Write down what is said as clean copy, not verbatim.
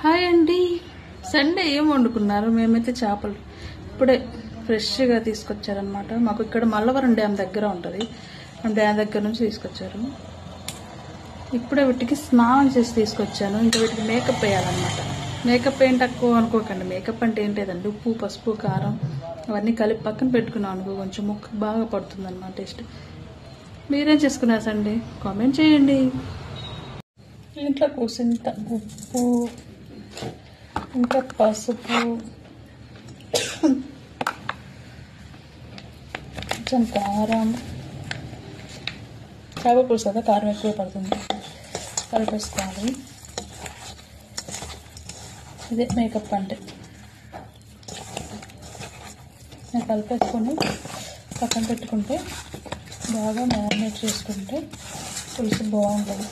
Hi అండి. Sunday ఏం వండుకున్నారు? మేమైతే చేపలు ఇప్పుడే ఫ్రెష్గా తీసుకొచ్చారనమాట. మాకు ఇక్కడ మల్లవరం డ్యామ్ దగ్గర ఉంటుంది. డ్యామ్ దగ్గర నుంచి తీసుకొచ్చారు. ఇప్పుడే వీటికి స్నానం చేసి తీసుకొచ్చాను. ఇంకా వీటికి మేకప్ వేయాలన్నమాట. మేకప్ ఏంటి తక్కువ అనుకోకండి. మేకప్ అంటే ఏం లేదండి, ఉప్పు, పసుపు, కారం అవన్నీ కలిపి పక్కన పెట్టుకున్నాం అనుకో కొంచెం ముక్కు బాగా పడుతుంది అన్నమాట టేస్ట్. మీరేం చేసుకున్నారు సండే? కామెంట్ చేయండి. ఇంట్లో కూసింత ఉప్పు, ఇంకా పసుపు, కొంచెం కారం, చేపల పులుసు కదా కారం ఎక్కువ పడుతుంది, కలిపేసుకోవాలి. ఇదే మేకప్ అంటే. నేను కలిపేసుకొని పక్కన పెట్టుకుంటే బాగా మ్యారినేట్ చేసుకుంటే పులుసు బాగుంటుంది.